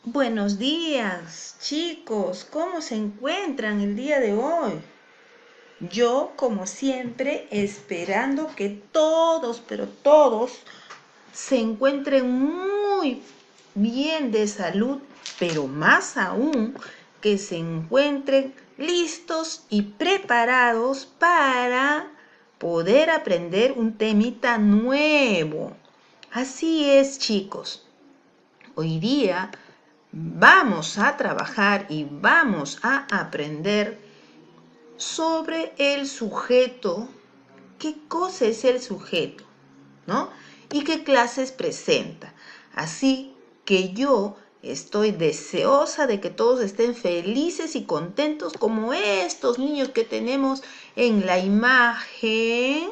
Buenos días, chicos. ¿Cómo se encuentran el día de hoy? Yo, como siempre, esperando que todos, pero todos, se encuentren muy bien de salud, pero más aún que se encuentren listos y preparados para poder aprender un temita nuevo. Así es, chicos. Hoy día vamos a trabajar y vamos a aprender sobre el sujeto. ¿Qué cosa es el sujeto? ¿No? ¿Y qué clases presenta? Así que yo estoy deseosa de que todos estén felices y contentos como estos niños que tenemos en la imagen,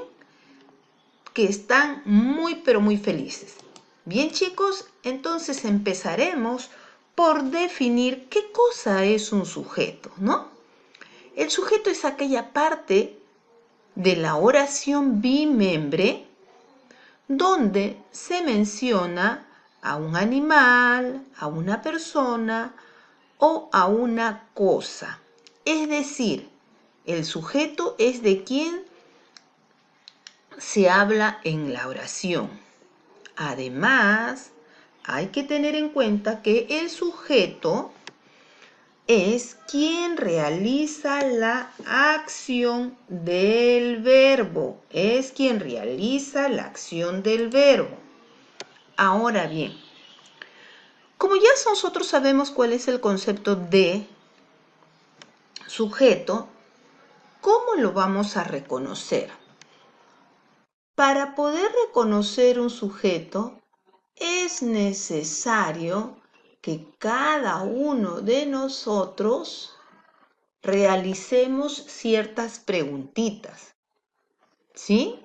que están muy pero muy felices. Bien, chicos, entonces empezaremos por definir qué cosa es un sujeto, ¿no? El sujeto es aquella parte de la oración bimembre donde se menciona a un animal, a una persona o a una cosa. Es decir, el sujeto es de quien se habla en la oración. Además, hay que tener en cuenta que el sujeto es quien realiza la acción del verbo. Es quien realiza la acción del verbo. Ahora bien, como ya nosotros sabemos cuál es el concepto de sujeto, ¿cómo lo vamos a reconocer? Para poder reconocer un sujeto, es necesario que cada uno de nosotros realicemos ciertas preguntitas, ¿sí?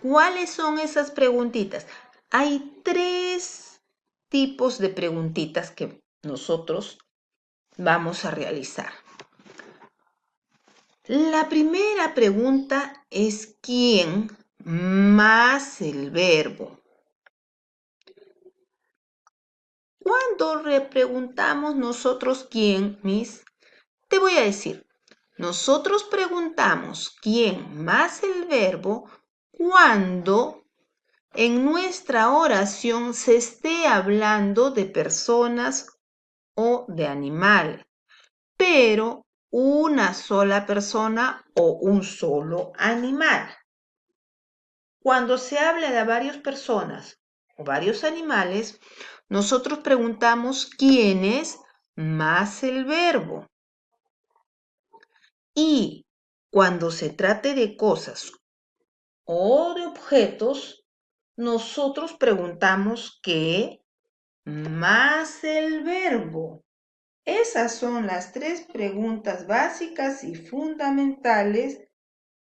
¿Cuáles son esas preguntitas? Hay tres tipos de preguntitas que nosotros vamos a realizar. La primera pregunta es ¿quién? Más el verbo. ¿Cuándo preguntamos nosotros quién, Miss? Te voy a decir, nosotros preguntamos quién más el verbo cuando en nuestra oración se esté hablando de personas o de animales, pero una sola persona o un solo animal. Cuando se habla de varias personas o varios animales, nosotros preguntamos quién es más el verbo. Y cuando se trate de cosas o de objetos, nosotros preguntamos qué más el verbo. Esas son las tres preguntas básicas y fundamentales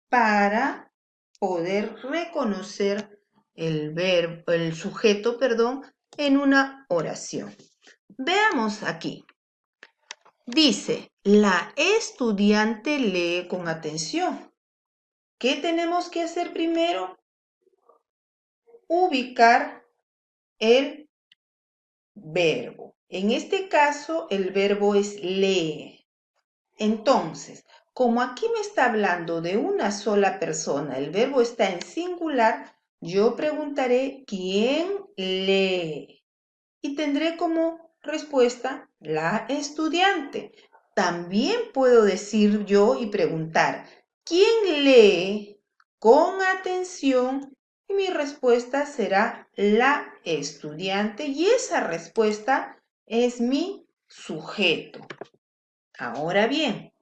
para poder reconocer el sujeto, en una oración. Veamos aquí. Dice, la estudiante lee con atención. ¿Qué tenemos que hacer primero? Ubicar el verbo. En este caso, el verbo es lee. Entonces, como aquí me está hablando de una sola persona, el verbo está en singular, yo preguntaré ¿quién lee? Y tendré como respuesta la estudiante. También puedo decir yo y preguntar ¿quién lee con atención? Y mi respuesta será la estudiante y esa respuesta es mi sujeto. Ahora bien,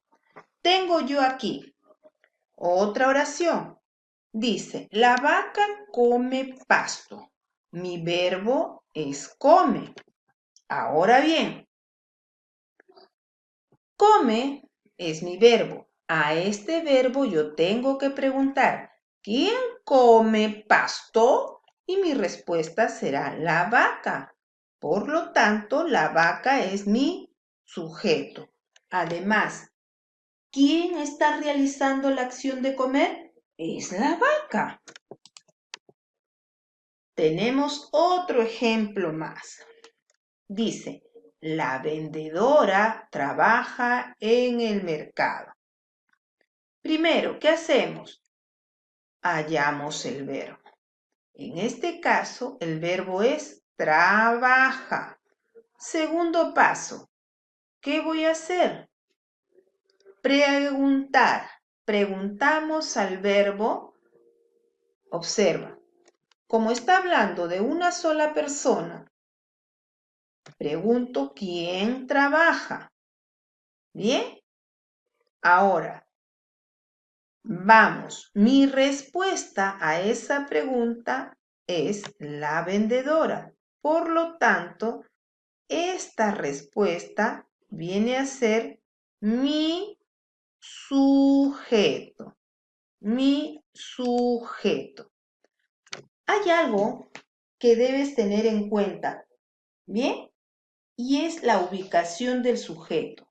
tengo yo aquí otra oración. Dice, la vaca come pasto. Mi verbo es come. Ahora bien, come es mi verbo. A este verbo yo tengo que preguntar, ¿quién come pasto? Y mi respuesta será la vaca. Por lo tanto, la vaca es mi sujeto. Además, ¿quién está realizando la acción de comer? Es la vaca. Tenemos otro ejemplo más. Dice, La vendedora trabaja en el mercado. Primero, ¿qué hacemos? Hallamos el verbo. En este caso, el verbo es trabaja. Segundo paso, ¿qué voy a hacer? Preguntar. Preguntamos al verbo. Observa, como está hablando de una sola persona, pregunto quién trabaja. ¿Bien? Ahora, vamos. Mi respuesta a esa pregunta es la vendedora. Por lo tanto, esta respuesta viene a ser mi sujeto. Mi sujeto. Hay algo que debes tener en cuenta, ¿bien? Y es la ubicación del sujeto.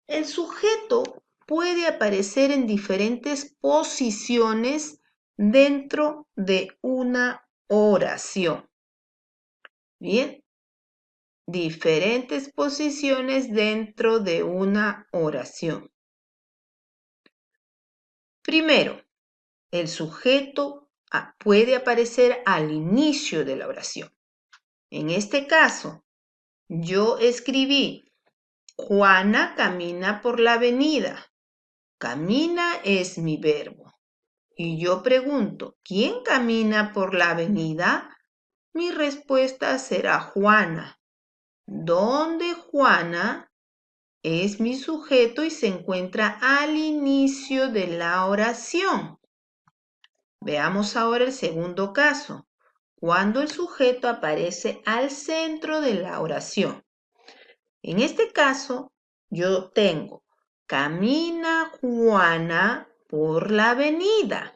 El sujeto puede aparecer en diferentes posiciones dentro de una oración. ¿Bien? Diferentes posiciones dentro de una oración. Primero, el sujeto puede aparecer al inicio de la oración. En este caso, yo escribí, Juana camina por la avenida. Camina es mi verbo. Y yo pregunto, ¿quién camina por la avenida? Mi respuesta será Juana, donde Juana es mi sujeto y se encuentra al inicio de la oración. Veamos ahora el segundo caso, cuando el sujeto aparece al centro de la oración. En este caso, yo tengo, camina Juana por la avenida.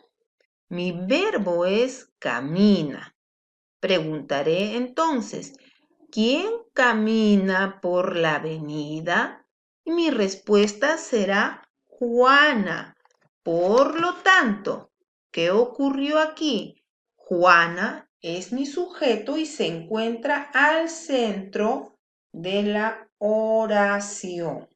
Mi verbo es camina. Preguntaré entonces, ¿quién camina por la avenida? Y mi respuesta será Juana. Por lo tanto, ¿qué ocurrió aquí? Juana es mi sujeto y se encuentra al centro de la oración.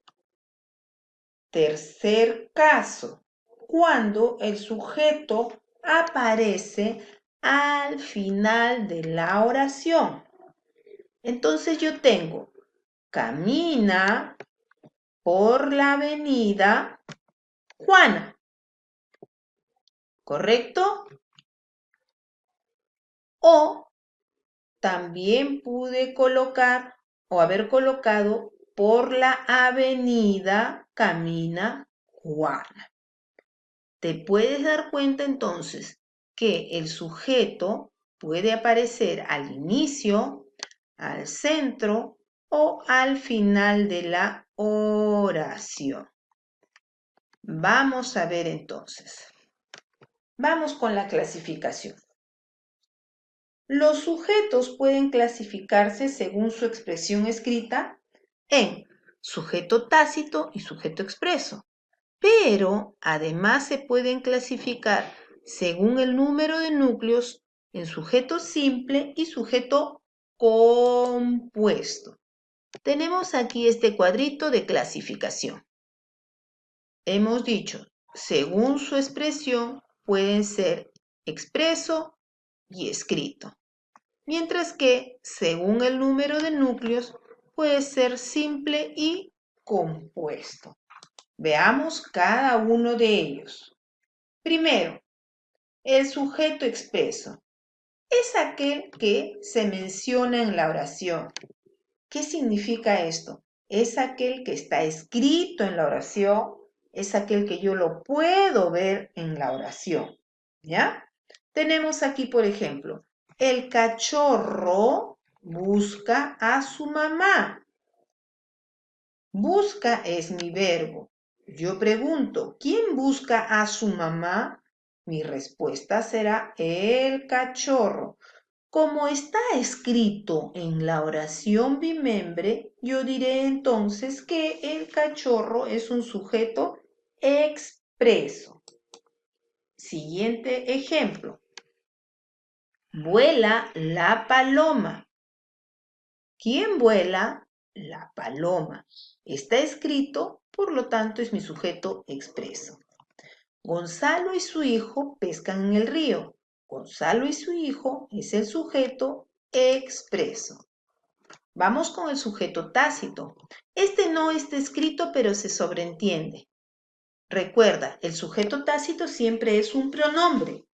Tercer caso, cuando el sujeto aparece al final de la oración. Entonces yo tengo, camina por la avenida Juana. ¿Correcto? O también pude colocar o haber colocado por la avenida camina Juana. Te puedes dar cuenta entonces que el sujeto puede aparecer al inicio, al centro o al final de la oración. Vamos a ver entonces. Vamos con la clasificación. Los sujetos pueden clasificarse según su expresión escrita en sujeto tácito y sujeto expreso, pero además se pueden clasificar según el número de núcleos en sujeto simple y sujeto compuesto. Tenemos aquí este cuadrito de clasificación. Hemos dicho, según su expresión, pueden ser expreso y escrito, mientras que, según el número de núcleos, puede ser simple y compuesto. Veamos cada uno de ellos. Primero, el sujeto expreso. Es aquel que se menciona en la oración. ¿Qué significa esto? Es aquel que está escrito en la oración, es aquel que yo lo puedo ver en la oración, ¿ya? Tenemos aquí, por ejemplo, el cachorro busca a su mamá. Busca es mi verbo. Yo pregunto, ¿quién busca a su mamá? Mi respuesta será el cachorro. Como está escrito en la oración bimembre, yo diré entonces que el cachorro es un sujeto expreso. Siguiente ejemplo. Vuela la paloma. ¿Quién vuela? la paloma. Está escrito, por lo tanto es mi sujeto expreso. Gonzalo y su hijo pescan en el río. Gonzalo y su hijo es el sujeto expreso. Vamos con el sujeto tácito. Este no está escrito, pero se sobreentiende. Recuerda, el sujeto tácito siempre es un pronombre,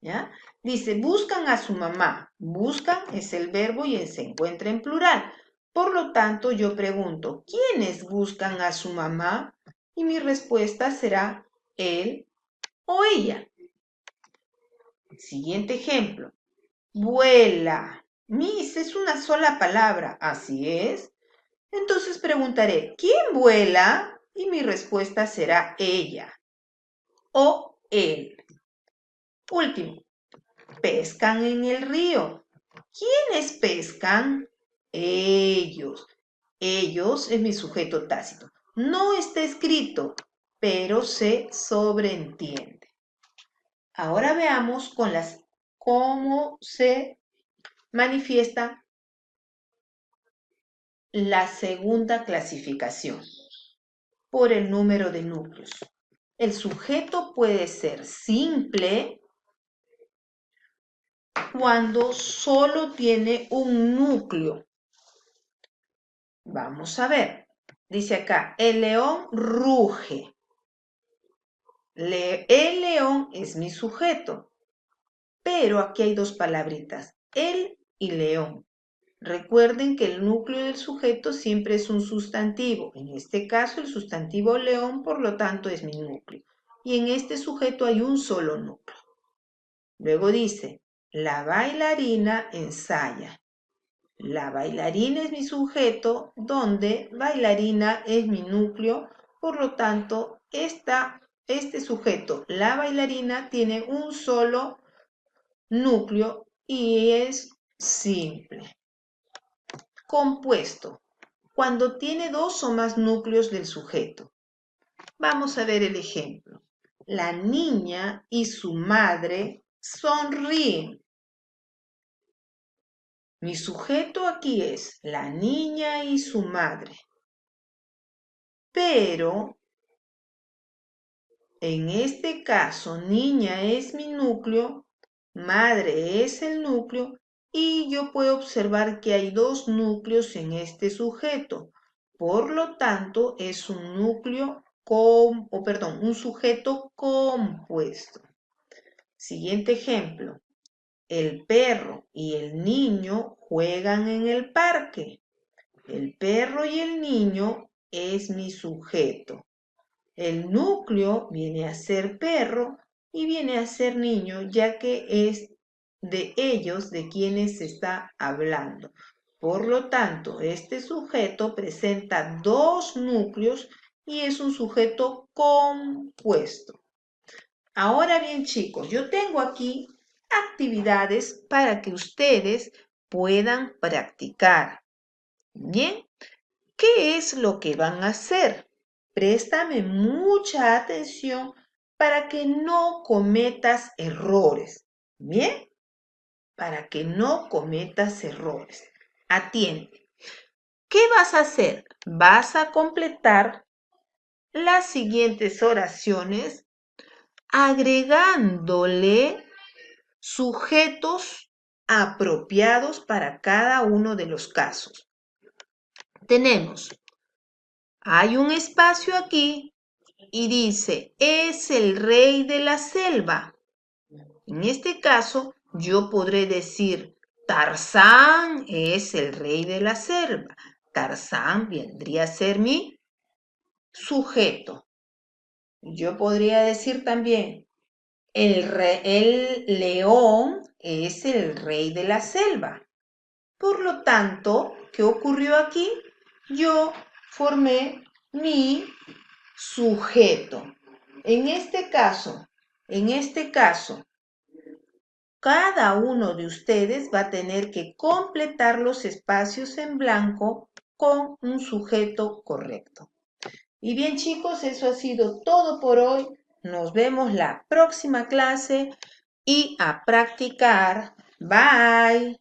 ¿ya? Dice, buscan a su mamá. Buscan es el verbo y se encuentra en plural. Por lo tanto, yo pregunto, ¿quiénes buscan a su mamá? Y mi respuesta será él o ella. Siguiente ejemplo. Vuela. Miss, es una sola palabra. Así es. Entonces preguntaré, ¿quién vuela? Y mi respuesta será ella o él. Último, pescan en el río. ¿Quiénes pescan? Ellos. Ellos es mi sujeto tácito. No está escrito, pero se sobreentiende. Ahora veamos cómo se manifiesta la segunda clasificación por el número de núcleos. El sujeto puede ser simple cuando solo tiene un núcleo. Vamos a ver. Dice acá, el león ruge. El león es mi sujeto. Pero aquí hay dos palabritas, el y león. Recuerden que el núcleo del sujeto siempre es un sustantivo. En este caso, el sustantivo león, por lo tanto, es mi núcleo. Y en este sujeto hay un solo núcleo. Luego dice, la bailarina ensaya. La bailarina es mi sujeto, donde bailarina es mi núcleo. Por lo tanto, este sujeto, la bailarina, tiene un solo núcleo y es simple. Compuesto, cuando tiene dos o más núcleos del sujeto. Vamos a ver el ejemplo. La niña y su madre sonríen. Mi sujeto aquí es la niña y su madre. Pero, en este caso, niña es mi núcleo, madre es el núcleo, y yo puedo observar que hay dos núcleos en este sujeto. Por lo tanto, es un núcleo un sujeto compuesto. Siguiente ejemplo. El perro y el niño juegan en el parque. El perro y el niño es mi sujeto. El núcleo viene a ser perro y viene a ser niño, ya que es de ellos de quienes se está hablando. Por lo tanto, este sujeto presenta dos núcleos y es un sujeto compuesto. Ahora bien, chicos, yo tengo aquí actividades para que ustedes puedan practicar. Bien, ¿qué es lo que van a hacer? Préstame mucha atención para que no cometas errores. Bien, para que no cometas errores. Atiende. ¿Qué vas a hacer? Vas a completar las siguientes oraciones agregándole sujetos apropiados para cada uno de los casos. Hay un espacio aquí y dice, es el rey de la selva. En este caso, yo podré decir, Tarzán es el rey de la selva. Tarzán vendría a ser mi sujeto. Yo podría decir también, el león es el rey de la selva. Por lo tanto, ¿qué ocurrió aquí? Yo formé mi sujeto. En este caso, cada uno de ustedes va a tener que completar los espacios en blanco con un sujeto correcto. Y bien, chicos, eso ha sido todo por hoy. Nos vemos la próxima clase y a practicar. Bye.